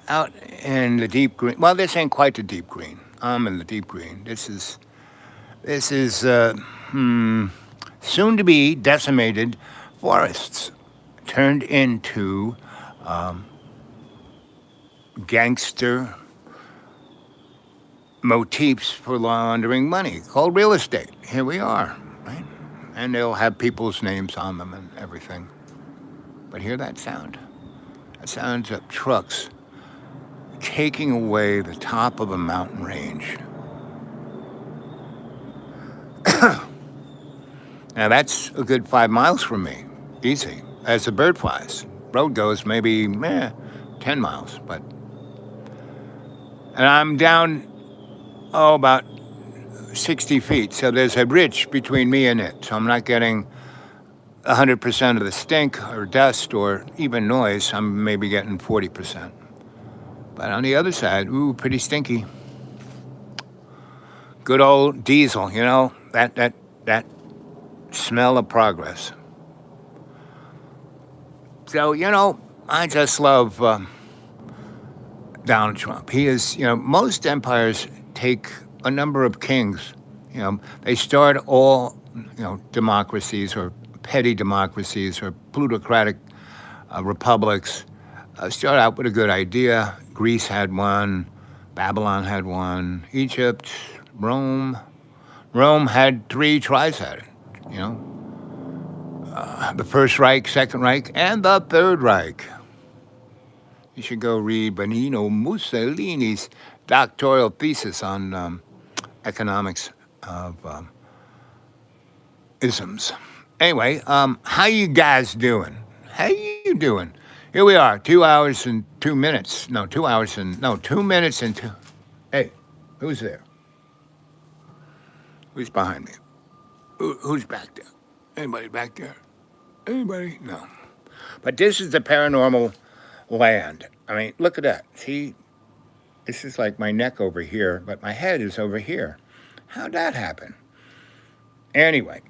out in the deep green. Well, this ain't quite the deep green. I'm in the deep green. This is soon to be decimated forests turned into gangster motifs for laundering money called real estate. Here we are, right? And they'll have people's names on them and everything. But hear that sound? That sounds of trucks taking away the top of a mountain range. Now that's a good 5 miles from me, easy. As the bird flies, road goes maybe 10 miles, but and I'm down about 60 feet, so there's a ridge between me and it, so I'm not getting 100% of the stink or dust or even noise. I'm maybe getting 40%. But on the other side, ooh, pretty stinky. Good old diesel, that smell of progress. So, I just love Donald Trump. He is, most empires take a number of kings. They start all, democracies or petty democracies or plutocratic republics. Start out with a good idea. Greece had one. Babylon had one. Egypt, Rome. Rome had three tries at it, the First Reich, Second Reich, and the Third Reich. You should go read Benito Mussolini's doctoral thesis on economics of isms. Anyway, how you guys doing? How you doing? Here we are, 2 hours and 2 minutes. No, 2 hours and, no, 2 minutes and two. Hey, who's there? Who's behind me? Who's back there? Anybody back there? Anybody? No. But this is the paranormal land. I mean, look at that. See, this is like my neck over here, but my head is over here. How'd that happen? Anyway,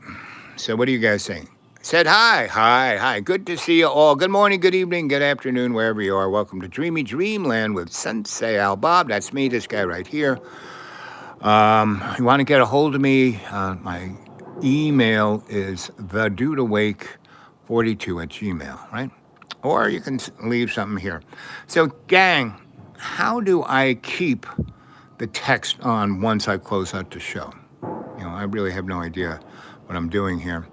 so what are you guys saying? Said hi. Good to see you all. Good morning, good evening, good afternoon, wherever you are. Welcome to Dreamy Dreamland with Sensie Owl Bob. That's me, this guy right here. You want to get a hold of me? My email is thedudeawake42@gmail, right? Or you can leave something here. So, gang, how do I keep the text on once I close out the show? I really have no idea what I'm doing here.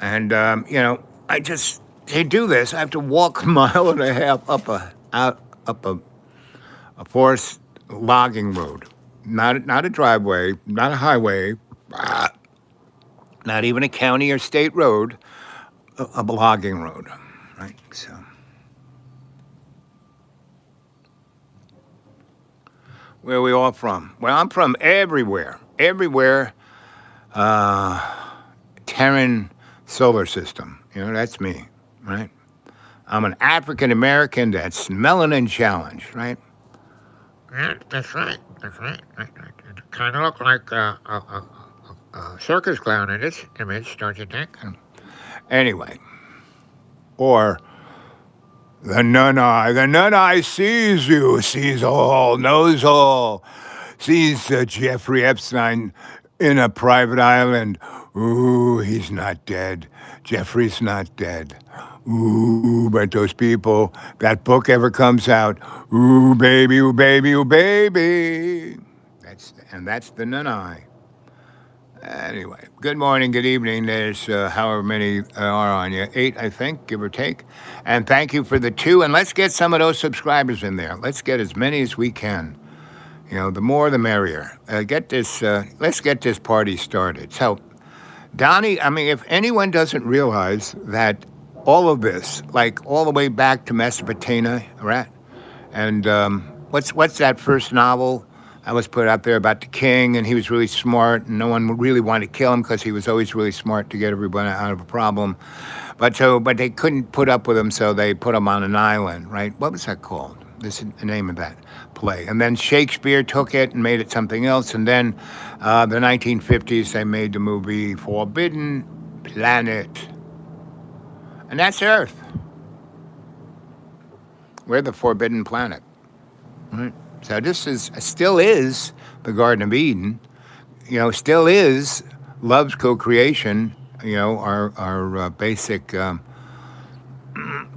And, to do this, I have to walk a mile and a half up a forest logging road. Not a driveway, not a highway, not even a county or state road, a logging road, right? So, where are we all from? Well, I'm from everywhere, Terran solar system. That's me, right? I'm an African American that's melanin challenged, right? Yeah, that's right. It kind of look like a circus clown in this image, don't you think? Anyway, or the nun eye sees you, sees all, knows all, sees Jeffrey Epstein in a private island. Ooh, he's not dead. Jeffrey's not dead. Ooh, but those people, that book ever comes out, ooh, baby, ooh, baby, ooh, baby. That's the nun eye. Anyway, good morning, good evening. There's however many are on you. 8, I think, give or take. And thank you for the 2. And let's get some of those subscribers in there. Let's get as many as we can. The more the merrier. Let's get this party started. So, Donnie, if anyone doesn't realize that all of this, like all the way back to Mesopotamia, right? And what's that first novel I was put out there about the king, and he was really smart, and no one really wanted to kill him because he was always really smart to get everyone out of a problem. But they couldn't put up with him, so they put him on an island, right? What was that called? This is the name of that play. And then Shakespeare took it and made it something else. And then the 1950s, they made the movie Forbidden Planet. And that's Earth. We're the Forbidden Planet. right? So this is still is the Garden of Eden, still is love's co-creation, our basic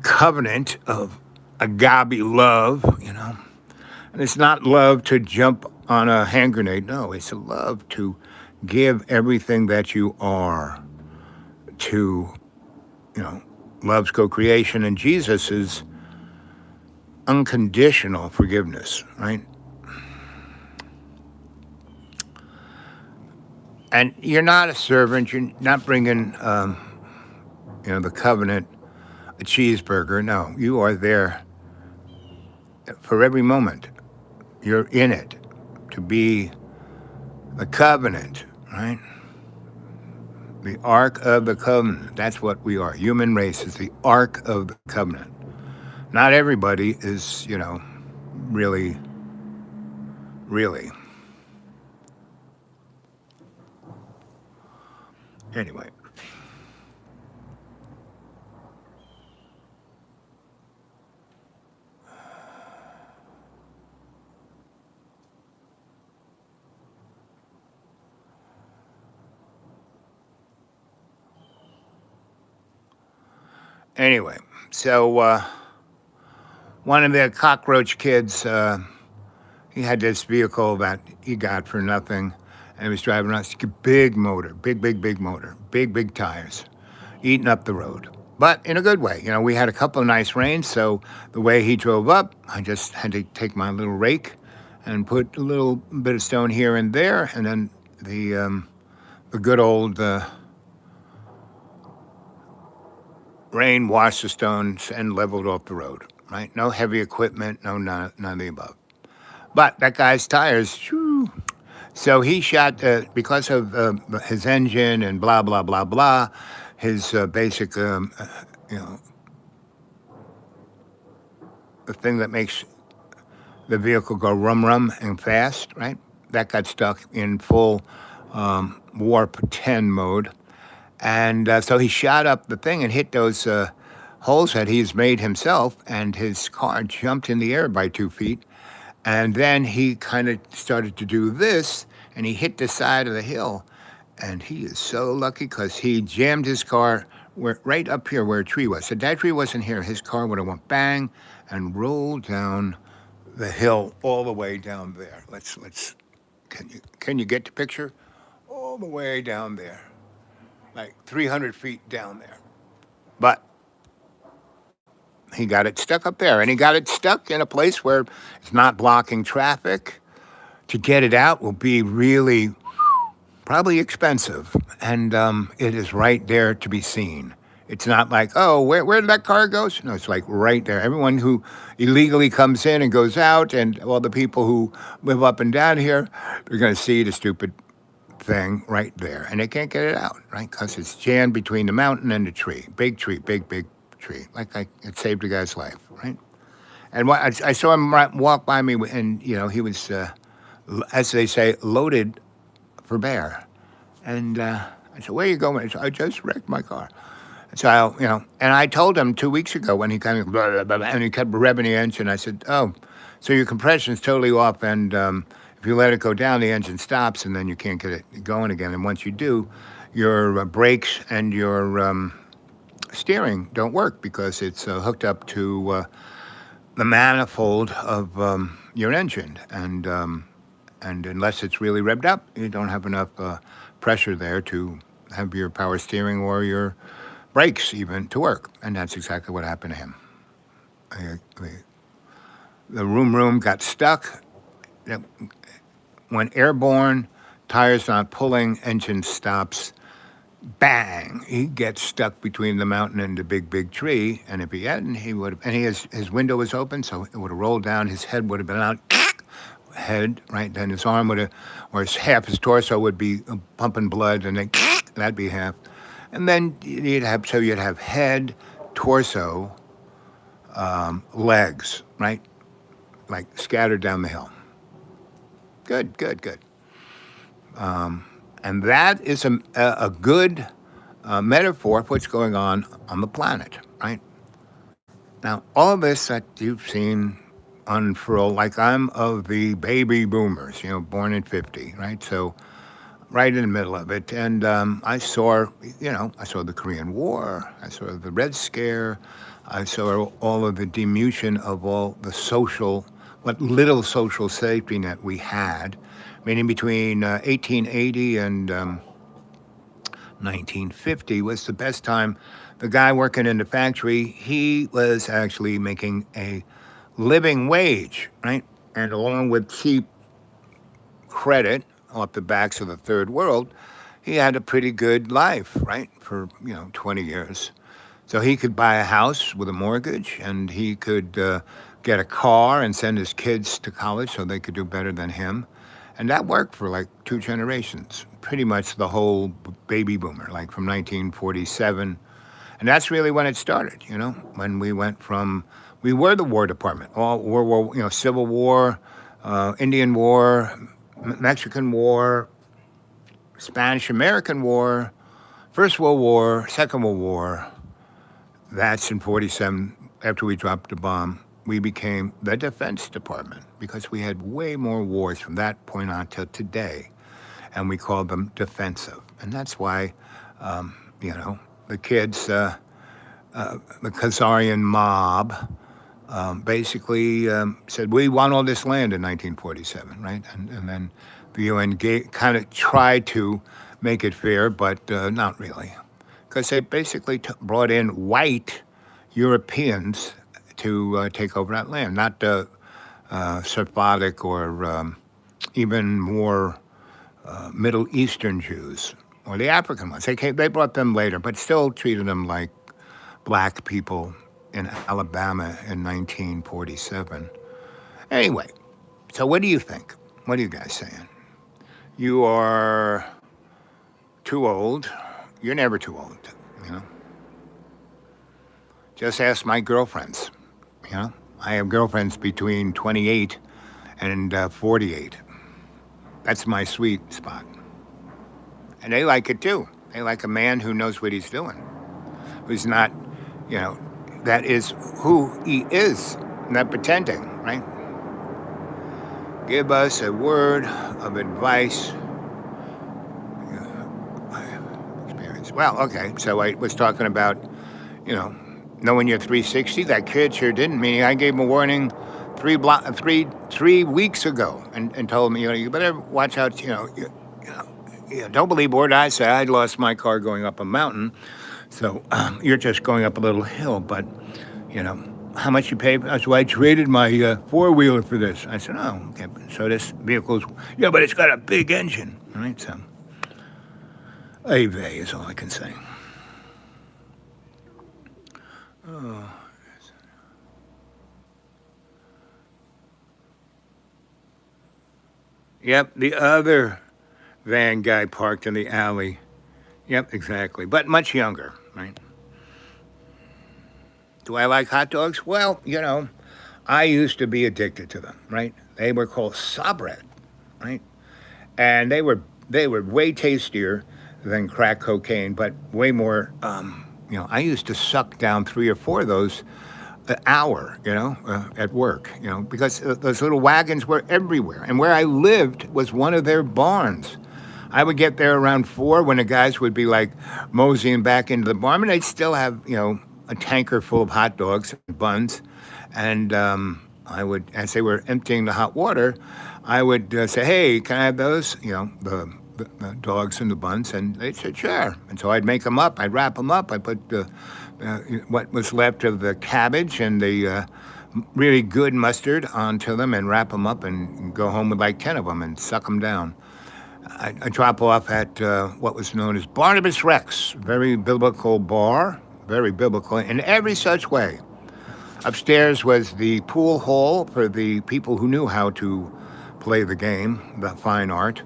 covenant of agape love, And it's not love to jump on a hand grenade. No, it's a love to give everything that you are to, love's co-creation. And Jesus is unconditional forgiveness, right? And you're not a servant. You're not bringing, the covenant, a cheeseburger. No, you are there for every moment. You're in it to be the covenant, right? The Ark of the Covenant. That's what we are. Human race is the Ark of the Covenant. Not everybody is, really, really. Anyway. Anyway, so one of the cockroach kids, he had this vehicle that he got for nothing, and he was driving around. It's a big motor, big motor, big tires, eating up the road. But in a good way. We had a couple of nice rains, so the way he drove up, I just had to take my little rake and put a little bit of stone here and there, and then the good old rain washed the stones and leveled off the road, right? No heavy equipment, none of the above. But that guy's tires, shoo. So he shot, because of his engine and blah, blah, blah, blah, his basic, the thing that makes the vehicle go rum and fast, right? That got stuck in full warp 10 mode. And so he shot up the thing and hit those holes that he's made himself, and his car jumped in the air by 2 feet. And then he kind of started to do this, and he hit the side of the hill. And he is so lucky because he jammed his car right up here where a tree was. If that tree wasn't here, his car would have went bang and rolled down the hill all the way down there. Can you get the picture? All the way down there. Like 300 feet down there. But he got it stuck up there, and he got it stuck in a place where it's not blocking traffic. To get it out will be really probably expensive, and it is right there to be seen. It's not like, oh, where did that car go? No, it's like right there. Everyone who illegally comes in and goes out, and all the people who live up and down here, they're going to see the stupid thing right there, and they can't get it out, right? Because it's jammed between the mountain and the tree. Big tree, big tree. It saved a guy's life, right? And I saw him walk by me, and he was, as they say, loaded for bear. And I said, "Where are you going?" He said, "I just wrecked my car." So and I told him 2 weeks ago when he kind of blah, blah, blah, and he kept revving the engine. I said, "Oh, so your compression's totally off, and if you let it go down, the engine stops, and then you can't get it going again. And once you do, your brakes and your steering don't work because it's hooked up to the manifold of your engine, and unless it's really revved up, you don't have enough pressure there to have your power steering or your brakes even to work." And that's exactly what happened to him. The room got stuck. It went airborne, tires not pulling, engine stops. Bang! He gets stuck between the mountain and the big tree. And if he hadn't, he would have. And his window was open, so it would have rolled down. His head would have been out. Head, right? Then his arm would have, or half his torso would be pumping blood, and then that'd be half. And then you'd have head, torso, legs, right? Like scattered down the hill. Good. And that is a good metaphor for what's going on the planet, right? Now, all of this that you've seen unfurl. Like I'm of the baby boomers, born in 50, right? So right in the middle of it. And I saw the Korean War, I saw the Red Scare, I saw all of the diminution of all the what little social safety net we had, meaning between 1880 and 1950 was the best time. The guy working in the factory, he was actually making a living wage, right? And along with cheap credit off the backs of the third world, he had a pretty good life, right? For, 20 years. So he could buy a house with a mortgage, and he could get a car and send his kids to college so they could do better than him. And that worked for like 2 generations, pretty much the whole baby boomer, like from 1947. And that's really when it started, when we were the War Department, all World War, Civil War, Indian War, Mexican War, Spanish-American War, First World War, Second World War. That's in 47. After we dropped the bomb, we became the Defense Department because we had way more wars from that point on till today, and we called them defensive. And that's why, the kids, the Khazarian mob, basically said, we want all this land in 1947, right? And then the UN kind of tried to make it fair, but not really. Because they basically brought in white Europeans to take over that land, not Sephardic or even more Middle Eastern Jews or the African ones. They brought them later, but still treated them like black people in Alabama in 1947. Anyway, so what do you think? What are you guys saying? You are too old. You're never too old, Just ask my girlfriends, I have girlfriends between 28 and 48. That's my sweet spot. And they like it too. They like a man who knows what he's doing, who's not, that is who he is, not pretending, right? Give us a word of advice. Experience. Well, okay, so I was talking about, knowing you're 360. That kid sure didn't. Meaning I gave him a warning 3 weeks ago and told him, you better watch out, don't believe what I say. I lost my car going up a mountain. So you're just going up a little hill, but, how much you pay? So I traded my four-wheeler for this. I said, oh, okay. So this vehicle's, but it's got a big engine, right? So, Ave is all I can say. Oh. Yep, the other van guy parked in the alley. Yep, exactly. But much younger, right? Do I like hot dogs? Well, I used to be addicted to them, right? They were called Sabret, right? And they were way tastier than crack cocaine, but way more, I used to suck down 3 or 4 of those an hour, at work, because those little wagons were everywhere. And where I lived was one of their barns. I would get there around 4 when the guys would be like moseying back into the barn, and they'd still have, a tanker full of hot dogs and buns. And I would, as they were emptying the hot water, I would say, hey, can I have those? The dogs and the buns. And they said, sure. And so I'd make them up. I'd wrap them up. I'd put what was left of the cabbage and the really good mustard onto them and wrap them up and go home with like 10 of them and suck them down. I drop off at what was known as Barnabas Rex, very biblical bar, very biblical in every such way. Upstairs was the pool hall for the people who knew how to play the game, the fine art.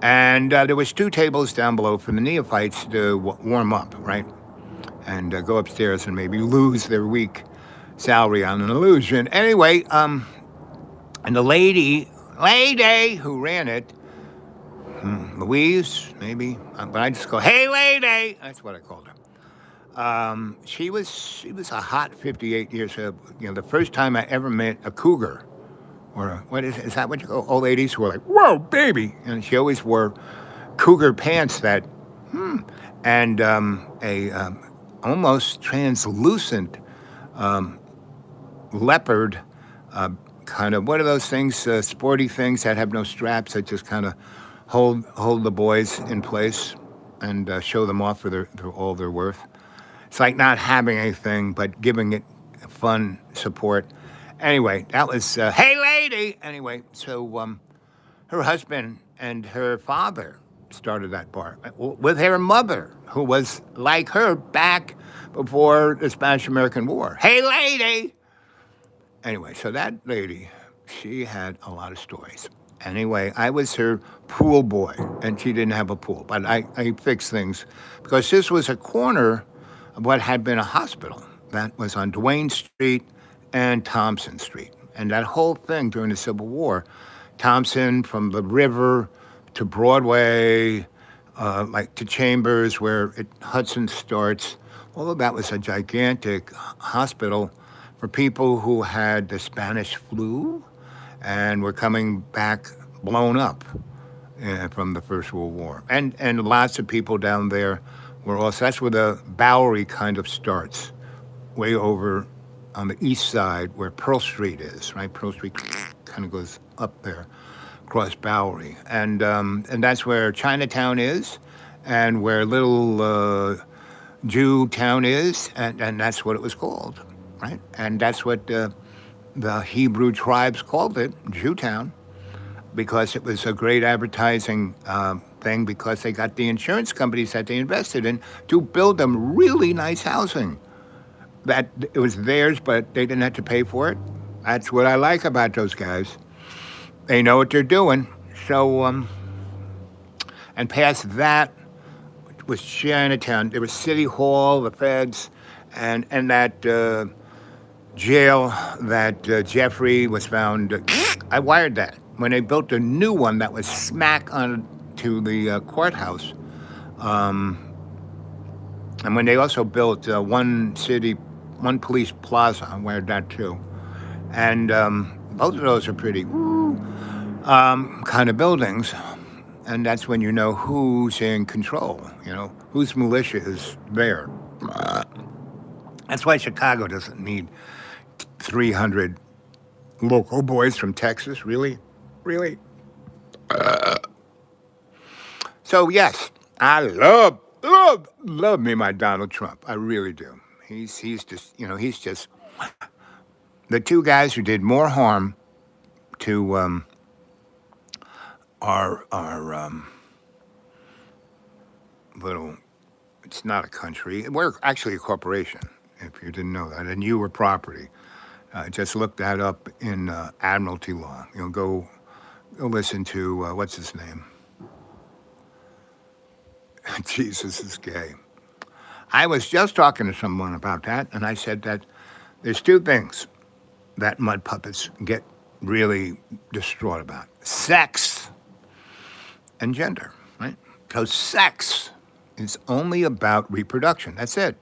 And there was 2 tables down below for the neophytes to warm up, right? And go upstairs and maybe lose their week salary on an illusion. Anyway, and the lady who ran it, Louise, maybe, but I just go, hey, lady. That's what I called her. She was a hot 58 years old. The first time I ever met a cougar. or what is that what you call old ladies who are like, whoa, baby? And she always wore cougar pants that, and a almost translucent leopard kind of, what are those things, sporty things that have no straps that just kind of hold the boys in place and show them off for all their worth. It's like not having anything, but giving it fun support. Anyway, that was, hey lady! Anyway, so her husband and her father started that bar with her mother, who was like her back before the Spanish-American War. Hey lady! Anyway, so that lady, she had a lot of stories. Anyway, I was her pool boy, and she didn't have a pool, but I fixed things because this was a corner of what had been a hospital that was on Duane Street and Thompson Street. And that whole thing during the Civil War, Thompson from the river to Broadway, like to Chambers, where Hudson starts, all of that was a gigantic hospital for people who had the Spanish flu and were coming back blown up from the First World War. And lots of people down there were also, that's where the Bowery kind of starts, way over on the east side where Pearl Street is, right? Pearl Street kind of goes up there, across Bowery. And that's where Chinatown is and where Little Jew Town is, and that's what it was called, right? And that's what the Hebrew tribes called it, Jewtown, because it was a great advertising thing because they got the insurance companies that they invested in to build them really nice housing. That it was theirs, but they didn't have to pay for it. That's what I like about those guys. They know what they're doing. So, and past that was Chinatown. There was City Hall, the feds, and that jail that Jeffrey was found. I wired that. When they built a new one that was smack on to the courthouse, and when they also built one police plaza, I wired that too. And both of those are pretty kind of buildings. And that's when you know who's in control, whose militia is there. That's why Chicago doesn't need 300 local boys from Texas, really? Really? So, yes, I love me my Donald Trump. I really do. He's just, he's just the two guys who did more harm to our little, it's not a country. We're actually a corporation, if you didn't know that, and you were property. Just look that up in Admiralty law. Go listen to, what's his name? Jesus is gay. I was just talking to someone about that, and I said that there's two things that mud puppets get really distraught about. Sex and gender, right? Because sex is only about reproduction. That's it.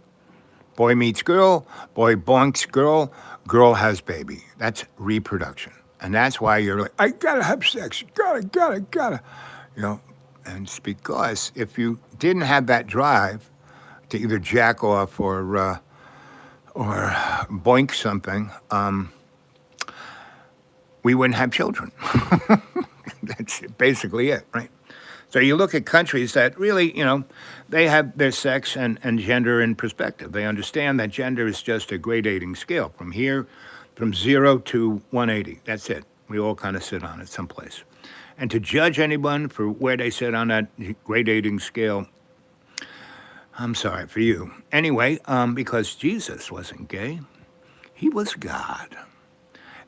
Boy meets girl, boy bonks girl, girl has baby. That's reproduction. And that's why you're like, I gotta have sex, gotta. And it's because if you didn't have that drive to either jack off or boink something, we wouldn't have children. That's basically it, right? So you look at countries that really, they have their sex and gender in perspective. They understand that gender is just a gradating scale from 0 to 180. That's it. We all kind of sit on it someplace. And to judge anyone for where they sit on that gradating scale, I'm sorry for you. Anyway, because Jesus wasn't gay, he was God.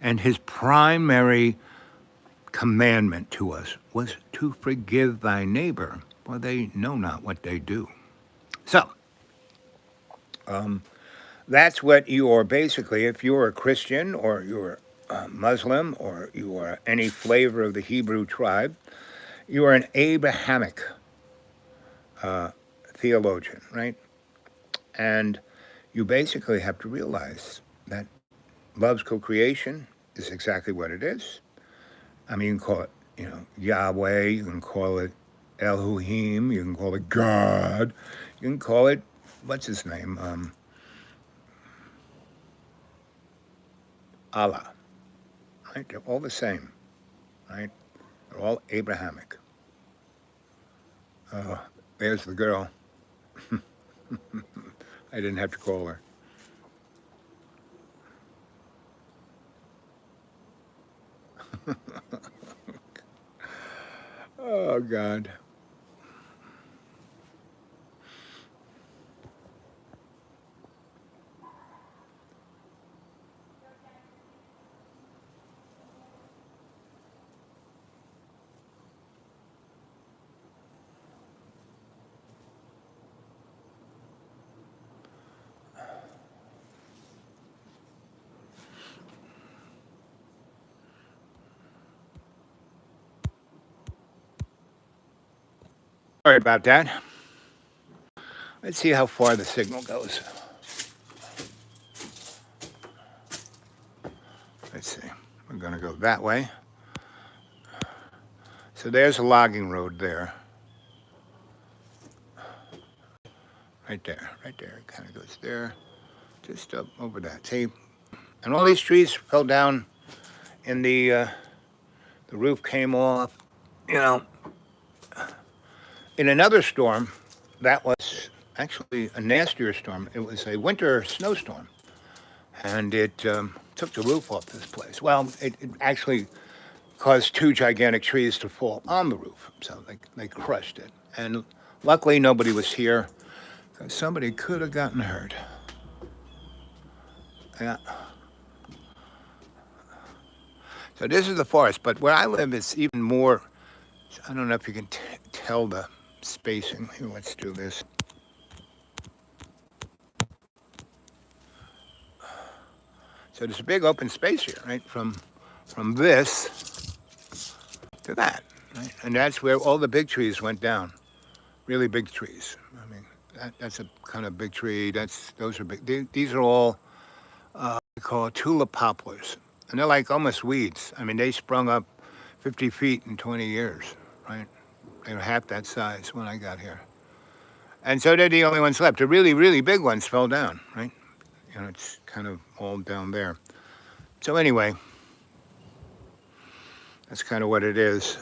And his primary commandment to us was to forgive thy neighbor, for they know not what they do. So, that's what you are basically, if you're a Christian or you're a Muslim or you are any flavor of the Hebrew tribe, you are an Abrahamic theologian, right? And you basically have to realize that love's co-creation is exactly what it is. I mean, you can call it, Yahweh. You can call it Elohim. You can call it God. You can call it, what's his name? Allah. Right? They're all the same. Right? They're all Abrahamic. There's the girl. I didn't have to call her. Oh, God. Sorry about that. Let's see how far the signal goes. Let's see. We're going to go that way. So there's a logging road there. Right there. It kind of goes there. Just up over that. See? And all these trees fell down and the roof came off. In another storm, that was actually a nastier storm. It was a winter snowstorm. And it took the roof off this place. Well, it actually caused two gigantic trees to fall on the roof. So they crushed it. And luckily nobody was here, because somebody could have gotten hurt. Yeah. So this is the forest, but where I live it's even more, I don't know if you can tell the spacing. Here, let's do this. So there's a big open space here, right? From this to that, right? And that's where all the big trees went down. Really big trees. I mean, that's a kind of big tree. Those are big. These are all we call tulip poplars, and they're like almost weeds. I mean, they sprung up 50 feet in 20 years, right? They were half that size when I got here, and so they're the only ones left. The really, really big ones fell down, right? It's kind of all down there. So anyway, that's kind of what it is.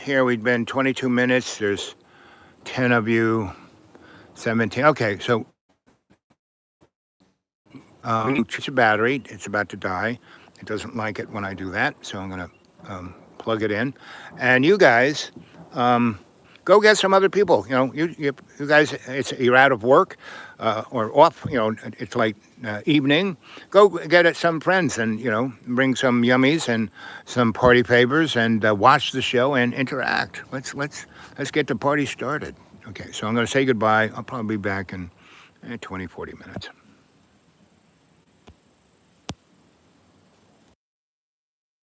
Here we've been 22 minutes. There's 10 of you, 17. Okay, so it's a battery. It's about to die. It doesn't like it when I do that, so I'm going to plug it in. And you guys, go get some other people. You guys, you're out of work or off. It's like evening. Go get some friends and bring some yummies and some party favors and watch the show and interact. Let's get the party started. Okay, so I'm going to say goodbye. I'll probably be back in 20, 40 minutes.